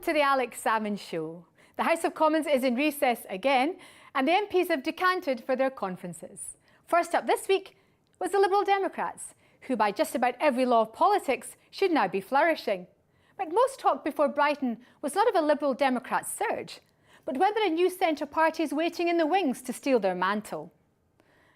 to the Alex Salmond Show. The House of Commons is in recess again, and the MPs have decanted for their conferences. First up this week was the Liberal Democrats, who by just about every law of politics should now be flourishing. But most talk before Brighton was not of a Liberal Democrat surge, but whether a new centre party is waiting in the wings to steal their mantle.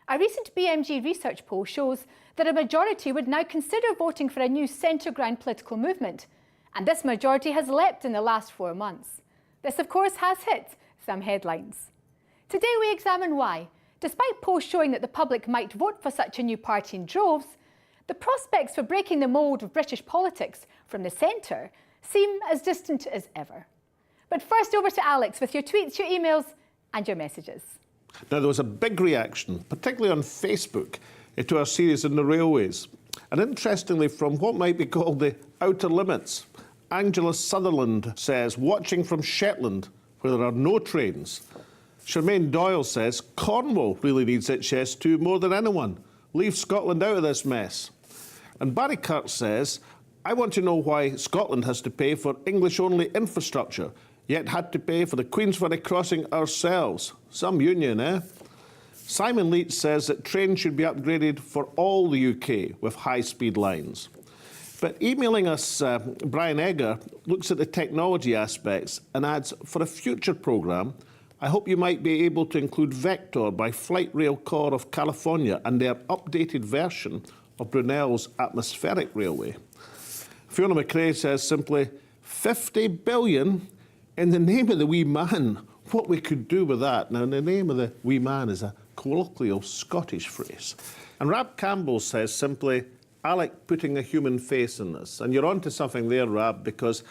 A recent BMG research poll shows that a majority would now consider voting for a new centre-ground political movement, and this majority has leapt in the last 4 months. This, of course, has hit some headlines. Today we examine why, despite polls showing that the public might vote for such a new party in droves, the prospects for breaking the mould of British politics from the centre seem as distant as ever. But first, over to Alex with your tweets, your emails and your messages. Now, there was a big reaction, particularly on Facebook, to our series on the railways. And interestingly, from what might be called the outer limits, Angela Sutherland says, watching from Shetland, where there are no trains. Charmaine Doyle says, Cornwall really needs HS2 more than anyone. Leave Scotland out of this mess. And Barry Kirk says, I want to know why Scotland has to pay for English-only infrastructure, yet had to pay for the Queensferry crossing ourselves. Some union, eh? Simon Leach says that trains should be upgraded for all the UK with high-speed lines. But emailing us, Brian Egger looks at the technology aspects and adds, for a future programme, I hope you might be able to include Vector by Flight Rail Corps of California and their updated version of Brunel's atmospheric railway. Fiona McRae says simply, 50 billion in the name of the wee man. What we could do with that. Now, the name of the wee man is a colloquial Scottish phrase. And Rab Campbell says simply, Alec putting a human face in this. And you're onto something there, Rab, because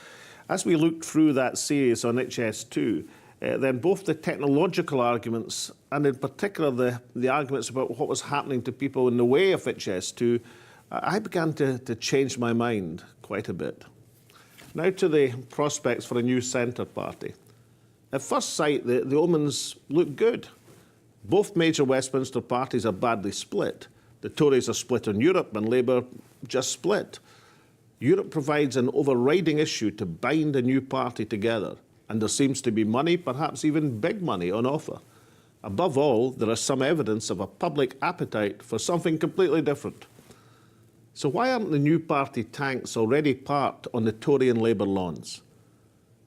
as we looked through that series on HS2, then both the technological arguments and in particular the arguments about what was happening to people in the way of HS2, I began to change my mind quite a bit. Now to the prospects for a new centre party. At first sight, the omens look good. Both major Westminster parties are badly split. The Tories are split on Europe and Labour just split. Europe provides an overriding issue to bind a new party together, and there seems to be money, perhaps even big money, on offer. Above all, there is some evidence of a public appetite for something completely different. So why aren't the new party tanks already parked on the Tory and Labour lawns?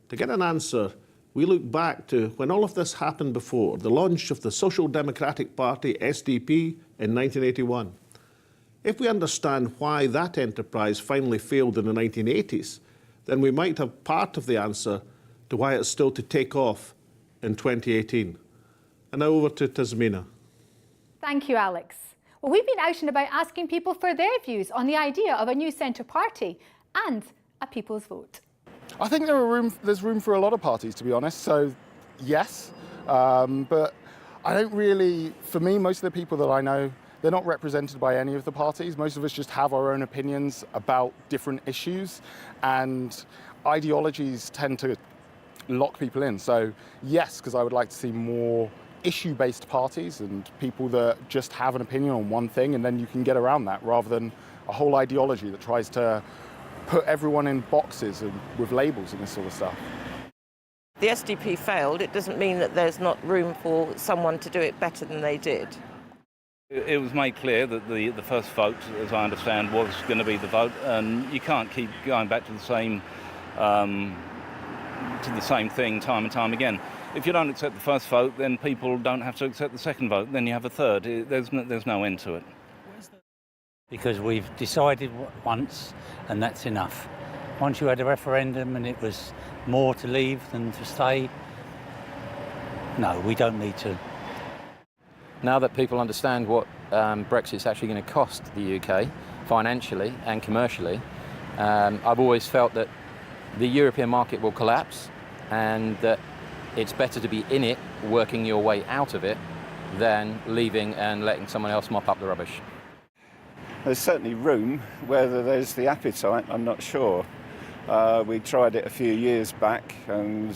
To get an answer, we look back to when all of this happened before, the launch of the Social Democratic Party, SDP, in 1981. If we understand why that enterprise finally failed in the 1980s, then we might have part of the answer to why it's still to take off in 2018. And now over to Tasmina. Thank you, Alex. Well, we've been out and about asking people for their views on the idea of a new centre party and a people's vote. I think there's room for a lot of parties, to be honest, so yes. But I don't really, for me, most of the people that I know, they're not represented by any of the parties. Most of us just have our own opinions about different issues, and ideologies tend to lock people in. So yes, because I would like to see more issue-based parties and people that just have an opinion on one thing, and then you can get around that rather than a whole ideology that tries to put everyone in boxes and with labels and this sort of stuff. The SDP failed. It doesn't mean that there's not room for someone to do it better than they did. It was made clear that the first vote, as I understand, was going to be the vote, and you can't keep going back to the same thing time and time again. If you don't accept the first vote, then people don't have to accept the second vote. Then you have a third. There's no end to it. Because we've decided once, and that's enough. Once you had a referendum and it was more to leave than to stay, no, we don't need to. Now that people understand what Brexit's actually going to cost the UK financially and commercially, I've always felt that the European market will collapse and that it's better to be in it, working your way out of it, than leaving and letting someone else mop up the rubbish. There's certainly room. Whether there's the appetite, I'm not sure. We tried it a few years back and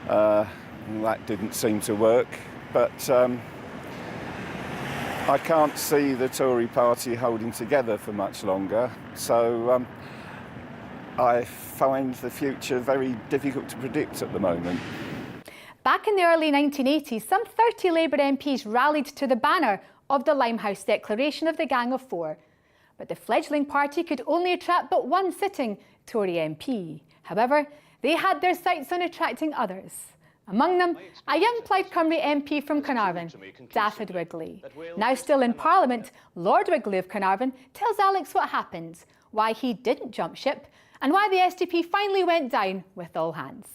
that didn't seem to work. But I can't see the Tory party holding together for much longer. So I find the future very difficult to predict at the moment. Back in the early 1980s, some 30 Labour MPs rallied to the banner of the Limehouse Declaration of the Gang of Four. But the fledgling party could only attract but one sitting Tory MP. However, they had their sights on attracting others. Among them, a young Plaid Cymru MP from Carnarvon, David Wigley. Now still in Parliament, Lord Wigley of Carnarvon tells Alex what happened, why he didn't jump ship, and why the SDP finally went down with all hands.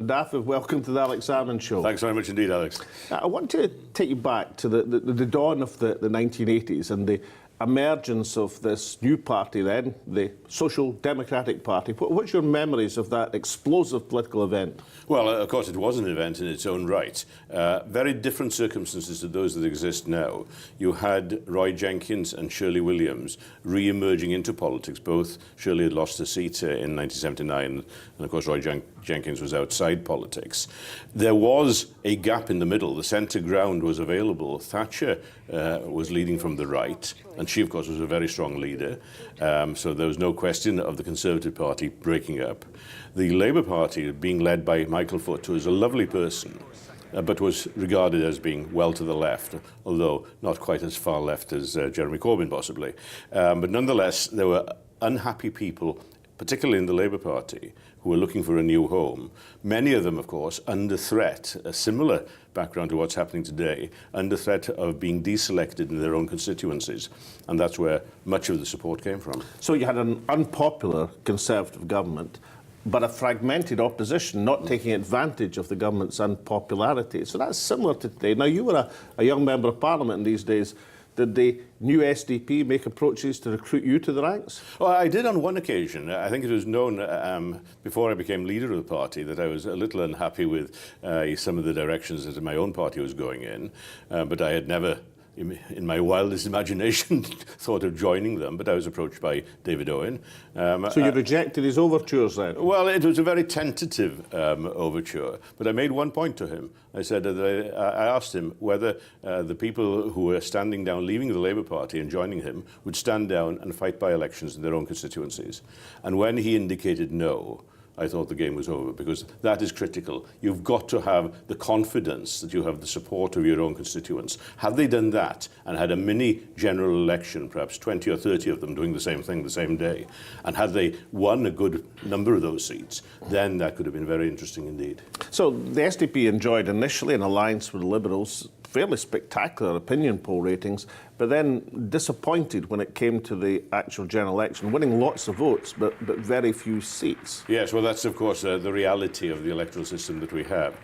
David, welcome to the Alex Salmond Show. Thanks very much indeed, Alex. I want to take you back to the dawn of the 1980s and the emergence of this new party then, the Social Democratic Party. What's your memories of that explosive political event? Well, of course, it was an event in its own right. Very different circumstances to those that exist now. You had Roy Jenkins and Shirley Williams re-emerging into politics. Both Shirley had lost her seat in 1979, and of course Roy Jenkins was outside politics. There was a gap in the middle. The centre ground was available. Thatcher was leading from the right, and she, of course, was a very strong leader. So there was no question of the Conservative Party breaking up. The Labour Party, being led by Michael Foot, who was a lovely person, but was regarded as being well to the left, although not quite as far left as Jeremy Corbyn, possibly. But nonetheless, there were unhappy people, particularly in the Labour Party, who were looking for a new home. Many of them, of course, under threat, a similar background to what's happening today, under threat of being deselected in their own constituencies. And that's where much of the support came from. So you had an unpopular Conservative government, but a fragmented opposition not taking advantage of the government's unpopularity. So that's similar to today. Now, you were a young member of Parliament in these days. Did the new SDP make approaches to recruit you to the ranks? Well, I did on one occasion. I think it was known before I became leader of the party that I was a little unhappy with some of the directions that my own party was going in, but I had never, in my wildest imagination, thought of joining them, but I was approached by David Owen. So you rejected his overtures then? Well, it was a very tentative overture, but I made one point to him. I said that I asked him whether the people who were standing down, leaving the Labour Party and joining him, would stand down and fight by elections in their own constituencies. And when he indicated no, I thought the game was over, because that is critical. You've got to have the confidence that you have the support of your own constituents. Had they done that and had a mini general election, perhaps 20 or 30 of them doing the same thing the same day, and had they won a good number of those seats, then that could have been very interesting indeed. So the SDP enjoyed initially an alliance with the Liberals, fairly spectacular opinion poll ratings, but then disappointed when it came to the actual general election, winning lots of votes, but very few seats. Yes, well, that's, of course, the reality of the electoral system that we have.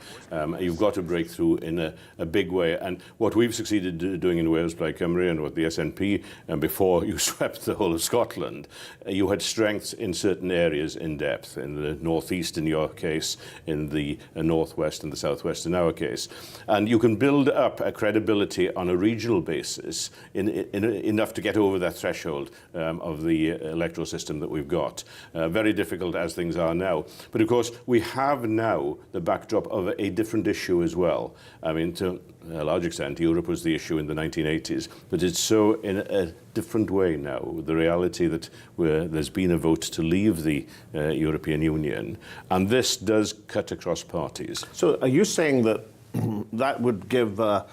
You've got to break through in a big way. And what we've succeeded doing in Wales, Plaid Cymru, and what the SNP, before you swept the whole of Scotland, you had strengths in certain areas in depth, in the northeast in your case, in the northwest and the southwest in our case. And you can build up a credibility on a regional basis enough to get over that threshold of the electoral system that we've got. Very difficult as things are now. But of course, we have now the backdrop of a different issue as well. I mean, to a large extent, Europe was the issue in the 1980s, but it's so in a different way now, with the reality that there's been a vote to leave the European Union, and this does cut across parties. So are you saying that that would give a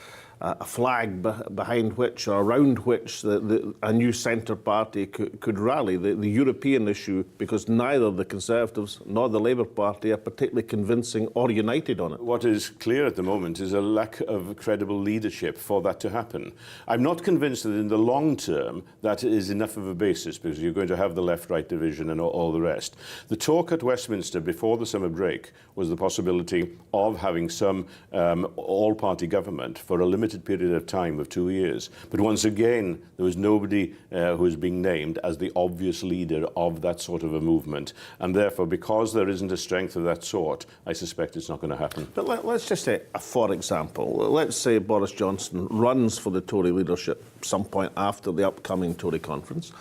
flag behind which or around which a new centre party could rally, the European issue, because neither the Conservatives nor the Labour Party are particularly convincing or united on it? What is clear at the moment is a lack of credible leadership for that to happen. I'm not convinced that in the long term that is enough of a basis, because you're going to have the left-right division and all the rest. The talk at Westminster before the summer break was the possibility of having some all-party government for a limited period of time of 2 years. But once again, there was nobody who was being named as the obvious leader of that sort of a movement. And therefore, because there isn't a strength of that sort, I suspect it's not going to happen. But let's just say, for example, let's say Boris Johnson runs for the Tory leadership some point after the upcoming Tory conference.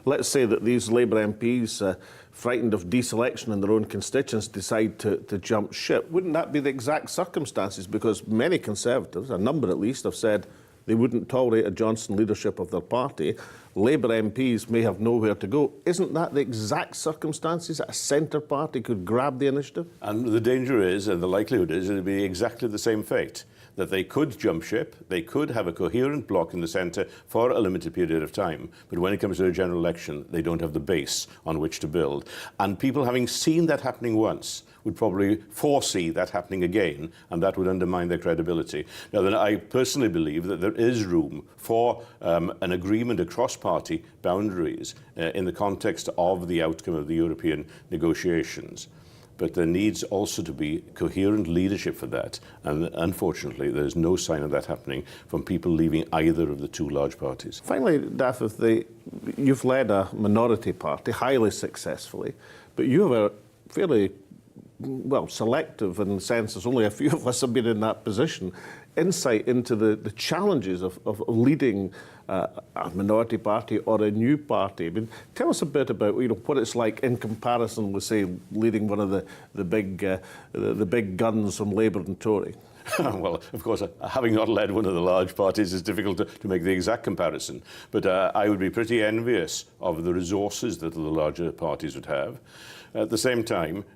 Let's say that these Labour MPs, frightened of deselection in their own constituents, decide to jump ship. Wouldn't that be the exact circumstances? Because many Conservatives, a number at least, have said they wouldn't tolerate a Johnson leadership of their party. Labour MPs may have nowhere to go. Isn't that the exact circumstances that a centre party could grab the initiative? And the danger is, and the likelihood is, it'll be exactly the same fate. That they could jump ship, they could have a coherent bloc in the centre for a limited period of time, but when it comes to a general election, they don't have the base on which to build. And people, having seen that happening once, would probably foresee that happening again, and that would undermine their credibility. Now, then, I personally believe that there is room for an agreement across party boundaries in the context of the outcome of the European negotiations. But there needs also to be coherent leadership for that. And unfortunately, there's no sign of that happening from people leaving either of the two large parties. Finally, Daff, you've led a minority party highly successfully, but you have a fairly, well, selective in the sense there's only a few of us have been in that position, insight into the challenges of leading a minority party or a new party. I mean, tell us a bit about what it's like in comparison with, say, leading one of the big guns from Labour and Tory. Well, of course, having not led one of the large parties, it's difficult to make the exact comparison. But I would be pretty envious of the resources that the larger parties would have. At the same time,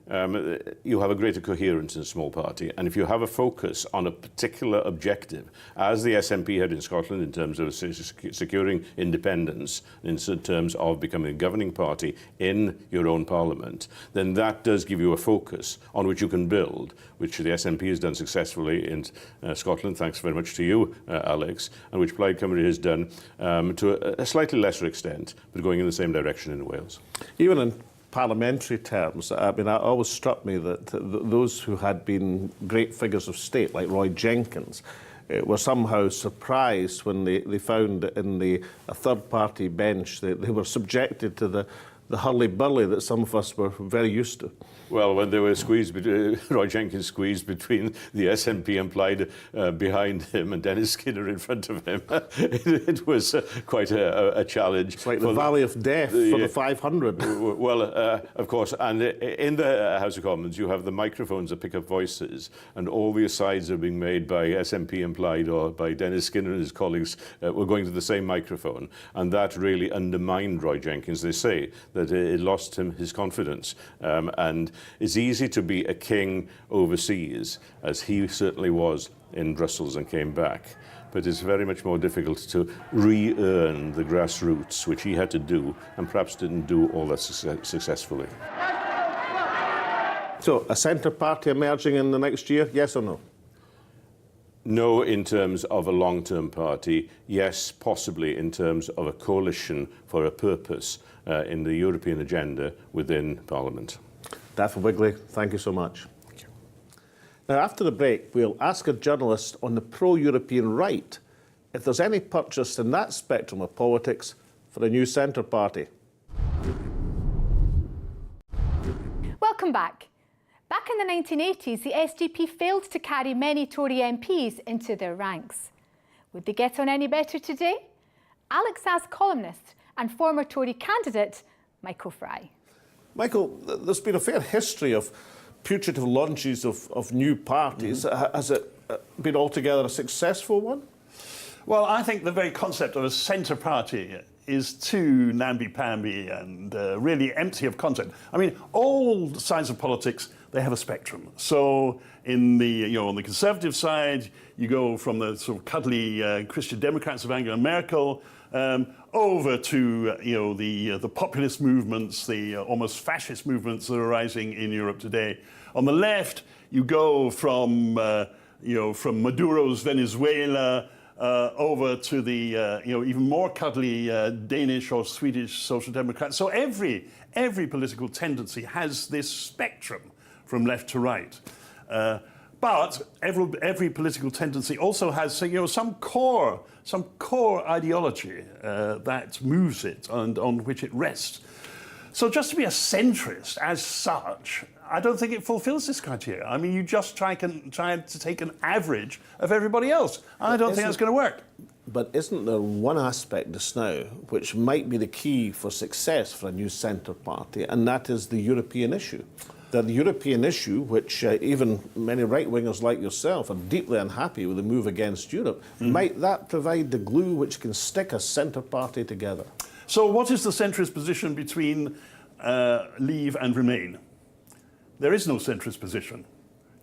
you have a greater coherence in a small party. And if you have a focus on a particular objective, as the SNP had in Scotland in terms of securing independence, in terms of becoming a governing party in your own parliament, then that does give you a focus on which you can build, which the SNP has done successfully in Scotland, thanks very much to you, Alex, and which Plaid Cymru has done to a slightly lesser extent, but going in the same direction in Wales. Even in parliamentary terms, I mean, it always struck me that those who had been great figures of state, like Roy Jenkins, were somehow surprised when they found that in a third-party bench they were subjected to the hurly-burly that some of us were very used to. Well, when they were squeezed, Roy Jenkins squeezed between the SNP and Plaid behind him and Dennis Skinner in front of him, it was quite a challenge. It's like the Valley of Death for the 500. Well, of course, and in the House of Commons you have the microphones that pick up voices, and all the asides are being made by SNP and Plaid or by Dennis Skinner and his colleagues were going to the same microphone, and that really undermined Roy Jenkins. They say that it lost him his confidence, and it's easy to be a king overseas, as he certainly was in Brussels and came back. But it's very much more difficult to re-earn the grassroots, which he had to do, and perhaps didn't do all that successfully. So, a centre party emerging in the next year, yes or no? No, in terms of a long-term party. Yes, possibly in terms of a coalition for a purpose in the European agenda within Parliament. Daffy Wigley, thank you so much. Thank you. Now, after the break, we'll ask a journalist on the pro-European right if there's any purchase in that spectrum of politics for a new centre party. Welcome back. Back in the 1980s, the SDP failed to carry many Tory MPs into their ranks. Would they get on any better today? Alex asked columnist and former Tory candidate Michael Fry. Michael, there's been a fair history of putative launches of new parties. Has it been altogether a successful one? Well, I think the very concept of a centre party is too namby-pamby and really empty of content. I mean, all sides of politics, they have a spectrum. So in the, on the Conservative side, you go from the sort of cuddly Christian Democrats of Angela Merkel over to the populist movements, the almost fascist movements that are rising in Europe today. On the left, you go from from Maduro's Venezuela over to the even more cuddly Danish or Swedish Social Democrats. So every political tendency has this spectrum from left to right. But every political tendency also has some core ideology that moves it and on which it rests. So just to be a centrist as such, I don't think it fulfills this criteria. I mean, you just try to take an average of everybody else. I don't think that's going to work. But isn't there one aspect just now which might be the key for success for a new centre party, and that is the European issue? that the European issue, which even many right-wingers like yourself are deeply unhappy with the move against Europe, might that provide the glue which can stick a centre party together? So what is the centrist position between Leave and Remain? There is no centrist position.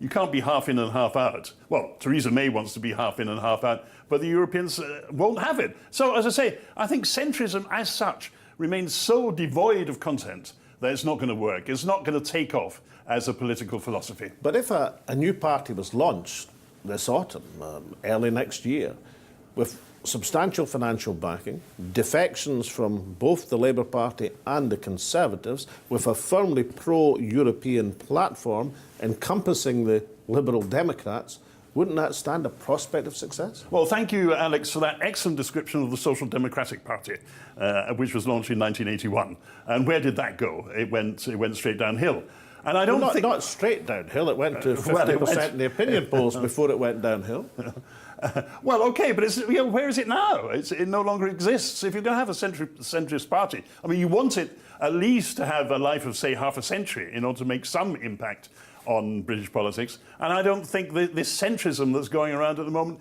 You can't be half in and half out. Well, Theresa May wants to be half in and half out, but the Europeans won't have it. So, as I say, I think centrism as such remains so devoid of content that it's not going to work. It's not going to take off as a political philosophy. But if a new party was launched this autumn, early next year, with substantial financial backing, defections from both the Labour Party and the Conservatives, with a firmly pro-European platform encompassing the Liberal Democrats, wouldn't that stand a prospect of success? Well, thank you, Alex, for that excellent description of the Social Democratic Party, which was launched in 1981. And where did that go? It went straight downhill. And I don't think... Not straight downhill. It went to 50% in the opinion polls before it went downhill. Well, OK, but where is it now? It no longer exists. If you're going to have a centrist party, I mean, you want it at least to have a life of, say, half a century in order to make some impact on British politics. And I don't think that this centrism that's going around at the moment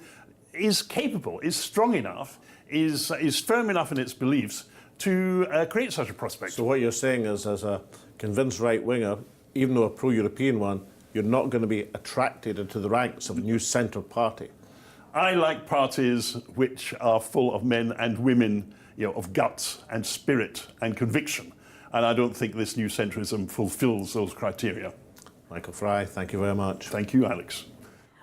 is capable, is strong enough, is firm enough in its beliefs to create such a prospect. So what you're saying is, as a convinced right-winger, even though a pro-European one, you're not going to be attracted into the ranks of a new centre party? I like parties which are full of men and women, of guts and spirit and conviction. And I don't think this new centrism fulfills those criteria. Michael Fry, thank you very much. Thank you, Alex.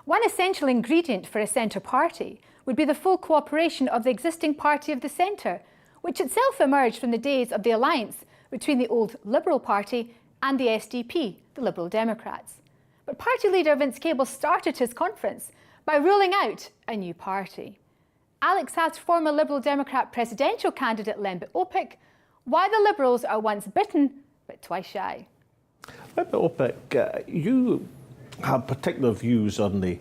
One essential ingredient for a centre party would be the full cooperation of the existing party of the centre, which itself emerged from the days of the alliance between the old Liberal Party and the SDP, the Liberal Democrats. But party leader Vince Cable started his conference by ruling out a new party. Alex asked former Liberal Democrat presidential candidate Lembit Opik why the Liberals are once bitten but twice shy. Lembit Opik, you have particular views on the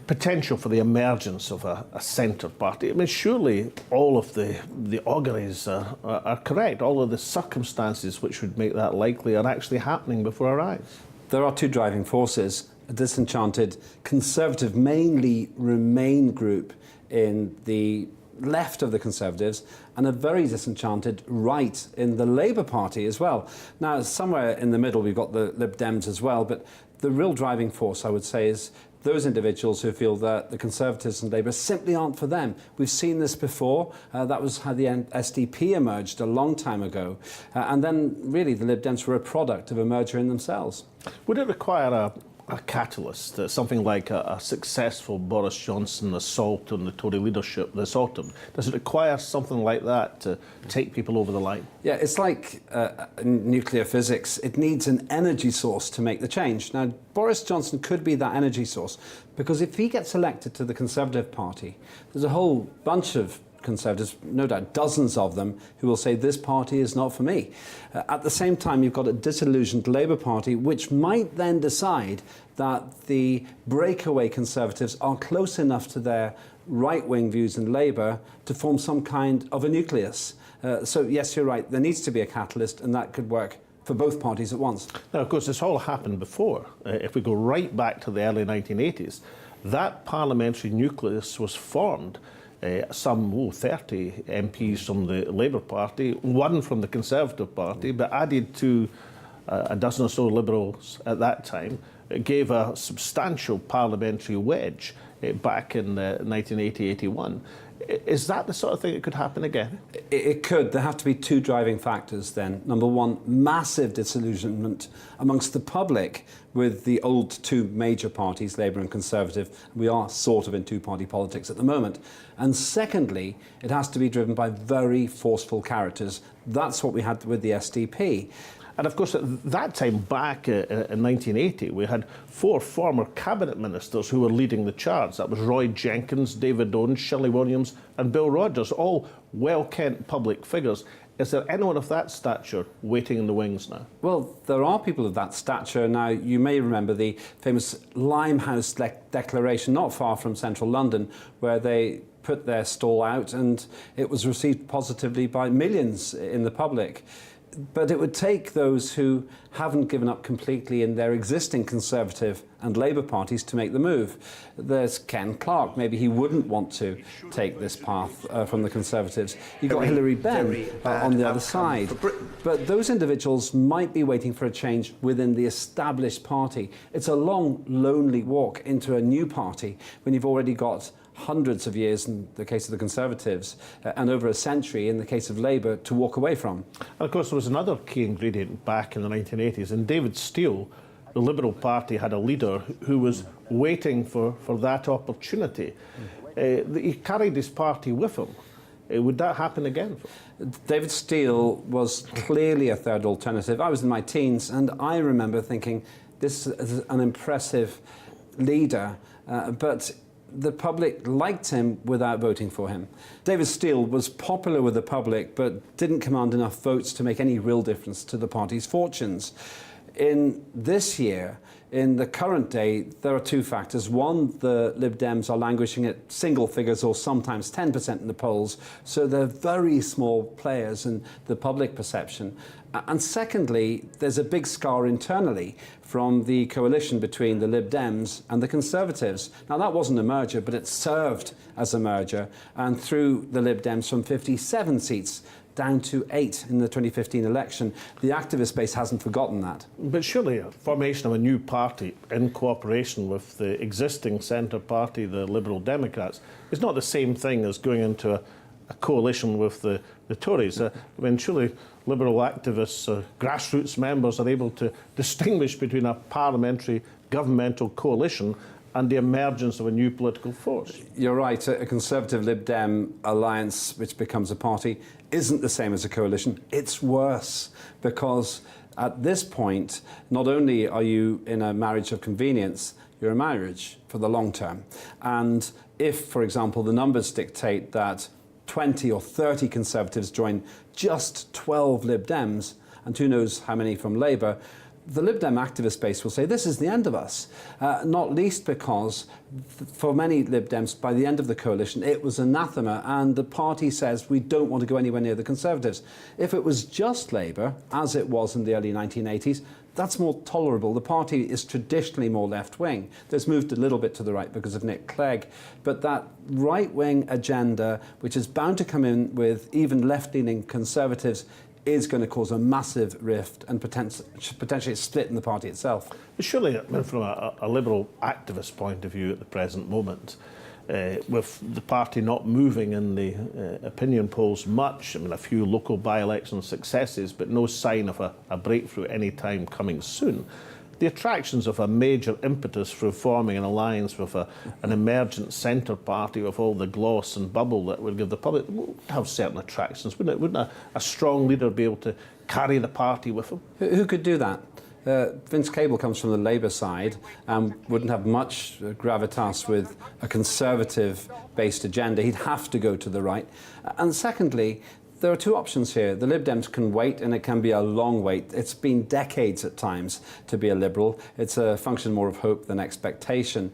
potential for the emergence of a centre party. I mean, surely all of the auguries are correct. All of the circumstances which would make that likely are actually happening before our eyes. There are two driving forces: a disenchanted Conservative, mainly Remain group in the left of the Conservatives, and a very disenchanted right in the Labour Party as well. Now, somewhere in the middle we've got the Lib Dems as well, but the real driving force, I would say, is those individuals who feel that the Conservatives and Labour simply aren't for them. We've seen this before. That was how the SDP emerged a long time ago. And then, really, the Lib Dems were a product of a merger in themselves. Would it require a catalyst, something like a successful Boris Johnson assault on the Tory leadership this autumn? Does it require something like that to take people over the line? Yeah, it's like nuclear physics. It needs an energy source to make the change. Now, Boris Johnson could be that energy source, because if he gets elected to the Conservative Party, there's a whole bunch of Conservatives, no doubt dozens of them, who will say this party is not for me. At the same time, you've got a disillusioned Labour Party, which might then decide that the breakaway Conservatives are close enough to their right-wing views in Labour to form some kind of a nucleus. So yes, you're right, there needs to be a catalyst, and that could work for both parties at once. Now, of course, this all happened before. If we go right back to the early 1980s, that parliamentary nucleus was formed. Some 30 MPs from the Labour Party, one from the Conservative Party, but added to a dozen or so Liberals at that time, gave a substantial parliamentary wedge back in 1980-81. Is that the sort of thing that could happen again? It could. There have to be two driving factors then. Number one, massive disillusionment amongst the public with the old two major parties, Labour and Conservative. We are sort of in two-party politics at the moment. And secondly, it has to be driven by very forceful characters. That's what we had with the SDP. And of course, at that time, back in 1980, we had 4 former cabinet ministers who were leading the charge. That was Roy Jenkins, David Owens, Shelley Williams and Bill Rogers, all well-kent public figures. Is there anyone of that stature waiting in the wings now? Well, there are people of that stature. Now, you may remember the famous Limehouse Declaration, not far from central London, where they put their stall out and it was received positively by millions in the public. But it would take those who haven't given up completely in their existing Conservative and Labour parties to make the move. There's Ken Clarke. Maybe he wouldn't want to take this path from the Conservatives. You've got Hilary Benn on the other side. But those individuals might be waiting for a change within the established party. It's a long, lonely walk into a new party when you've already got hundreds of years in the case of the Conservatives and over a century in the case of Labour to walk away from. And of course there was another key ingredient back in the 1980s. In David Steele, the Liberal Party had a leader who was waiting for that opportunity. He carried his party with him. Would that happen again? David Steele was clearly a third alternative. I was in my teens and I remember thinking this is an impressive leader, but the public liked him without voting for him. David Steele was popular with the public but didn't command enough votes to make any real difference to the party's fortunes. In this year, in the current day, there are two factors. One, the Lib Dems are languishing at single figures or sometimes 10% in the polls, so they're very small players in the public perception. And secondly, there's a big scar internally from the coalition between the Lib Dems and the Conservatives. Now, that wasn't a merger, but it served as a merger and threw the Lib Dems from 57 seats down to 8 in the 2015 election. The activist base hasn't forgotten that. But surely a formation of a new party in cooperation with the existing centre party, the Liberal Democrats, is not the same thing as going into a coalition with the Tories. I mean, surely Liberal activists, grassroots members are able to distinguish between a parliamentary governmental coalition and the emergence of a new political force. You're right, a Conservative Lib Dem alliance which becomes a party isn't the same as a coalition. It's worse, because at this point, not only are you in a marriage of convenience, you're a marriage for the long term. And if, for example, the numbers dictate that 20 or 30 Conservatives join just 12 Lib Dems, and who knows how many from Labour, the Lib Dem activist base will say this is the end of us, not least because for many Lib Dems, by the end of the coalition, it was anathema, and the party says we don't want to go anywhere near the Conservatives. If it was just Labour, as it was in the early 1980s, that's more tolerable. The party is traditionally more left-wing. There's moved a little bit to the right because of Nick Clegg, but that right-wing agenda, which is bound to come in with even left-leaning Conservatives, is going to cause a massive rift and potentially a split in the party itself. Surely, from a Liberal activist point of view at the present moment, with the party not moving in the opinion polls much, I mean, a few local by-election successes, but no sign of a breakthrough any time coming soon, the attractions of a major impetus for forming an alliance with an emergent centre party with all the gloss and bubble that would give the public would have certain attractions, wouldn't it? Wouldn't a strong leader be able to carry the party with him? Who could do that? Vince Cable comes from the Labour side and wouldn't have much gravitas with a Conservative-based agenda. He'd have to go to the right. And secondly, there are two options here. The Lib Dems can wait, and it can be a long wait. It's been decades at times to be a Liberal. It's a function more of hope than expectation.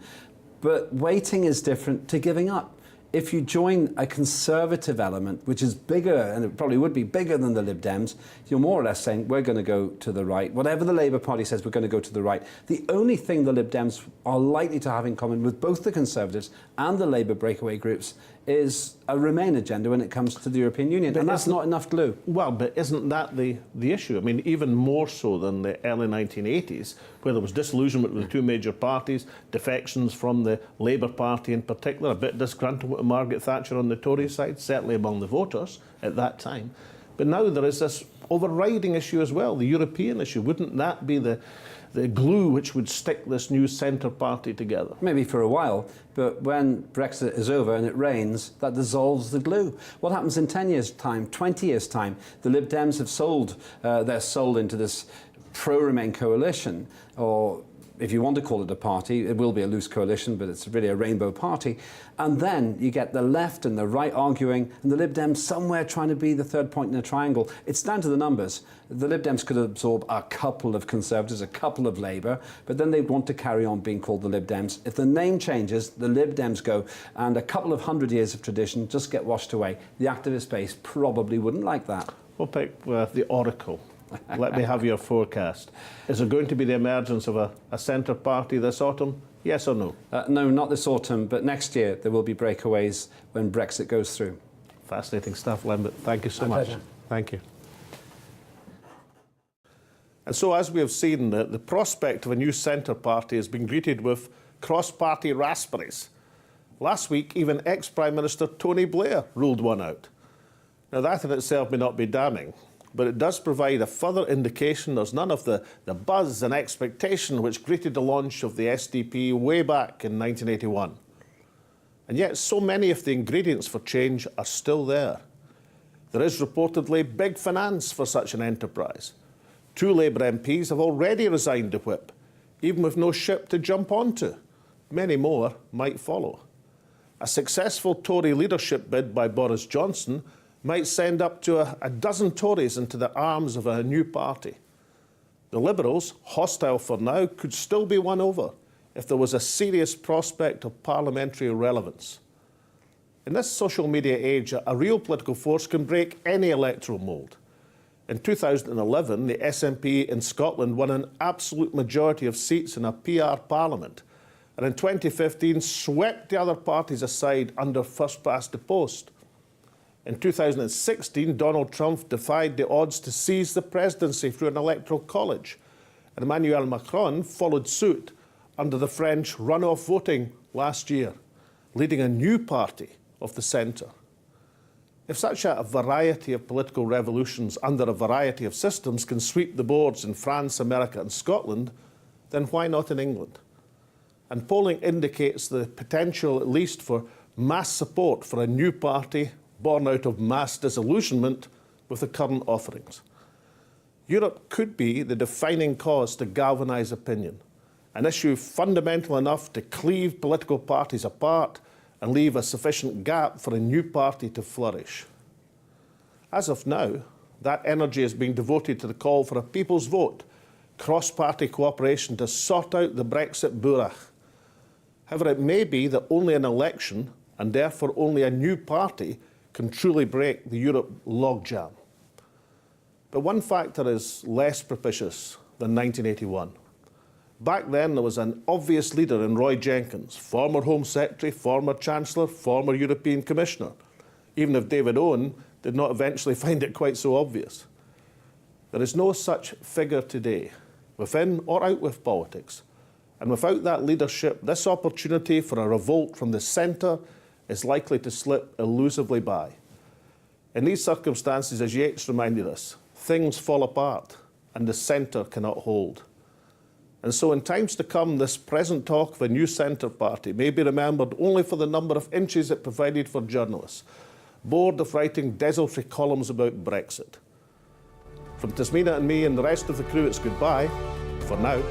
But waiting is different to giving up. If you join a Conservative element, which is bigger, and it probably would be bigger than the Lib Dems, you're more or less saying, we're going to go to the right. Whatever the Labour Party says, we're going to go to the right. The only thing the Lib Dems are likely to have in common with both the Conservatives and the Labour breakaway groups is a Remain agenda when it comes to the European Union, and that's not enough glue. Well, but isn't that the issue? I mean, even more so than the early 1980s, where there was disillusionment with the two major parties, defections from the Labour Party in particular, a bit disgruntled with Margaret Thatcher on the Tory side, certainly among the voters at that time. But now there is this overriding issue as well, the European issue. Wouldn't that be the glue which would stick this new centre party together? Maybe for a while, but when Brexit is over and it rains, that dissolves the glue. What happens in 10 years' time, 20 years' time? The Lib Dems have sold their soul into this pro-Remain coalition, or if you want to call it a party, it will be a loose coalition, but it's really a rainbow party. And then you get the left and the right arguing, and the Lib Dems somewhere trying to be the third point in a triangle. It's down to the numbers. The Lib Dems could absorb a couple of Conservatives, a couple of Labour, but then they'd want to carry on being called the Lib Dems. If the name changes, the Lib Dems go, and a couple of 100 years of tradition just get washed away. The activist base probably wouldn't like that. We'll pick the Oracle. Let me have your forecast. Is there going to be the emergence of a centre party this autumn? Yes or no? No, not this autumn, but next year there will be breakaways when Brexit goes through. Fascinating stuff, Lambert. Thank you so much. Pleasure. Thank you. And so, as we have seen, the prospect of a new centre party has been greeted with cross-party raspberries. Last week, even ex-Prime Minister Tony Blair ruled one out. Now, that in itself may not be damning, but it does provide a further indication there's none of the buzz and expectation which greeted the launch of the SDP way back in 1981. And yet so many of the ingredients for change are still there. There is reportedly big finance for such an enterprise. 2 Labour MPs have already resigned the whip, even with no ship to jump onto. Many more might follow. A successful Tory leadership bid by Boris Johnson might send up to a dozen Tories into the arms of a new party. The Liberals, hostile for now, could still be won over if there was a serious prospect of parliamentary relevance. In this social media age, a real political force can break any electoral mould. In 2011, the SNP in Scotland won an absolute majority of seats in a PR parliament, and in 2015 swept the other parties aside under first past the post. In 2016, Donald Trump defied the odds to seize the presidency through an electoral college, and Emmanuel Macron followed suit under the French runoff voting last year, leading a new party of the centre. If such a variety of political revolutions under a variety of systems can sweep the boards in France, America and Scotland, then why not in England? And polling indicates the potential, at least, for mass support for a new party born out of mass disillusionment with the current offerings. Europe could be the defining cause to galvanise opinion, an issue fundamental enough to cleave political parties apart and leave a sufficient gap for a new party to flourish. As of now, that energy is being devoted to the call for a people's vote, cross-party cooperation to sort out the Brexit bourach. However, it may be that only an election, and therefore only a new party, can truly break the Europe logjam. But one factor is less propitious than 1981. Back then, there was an obvious leader in Roy Jenkins, former Home Secretary, former Chancellor, former European Commissioner, even if David Owen did not eventually find it quite so obvious. There is no such figure today, within or out with politics, and without that leadership, this opportunity for a revolt from the centre is likely to slip elusively by. In these circumstances, as Yeats reminded us, things fall apart and the centre cannot hold. And so in times to come, this present talk of a new centre party may be remembered only for the number of inches it provided for journalists, bored of writing desultory columns about Brexit. From Tasmina and me and the rest of the crew, it's goodbye for now.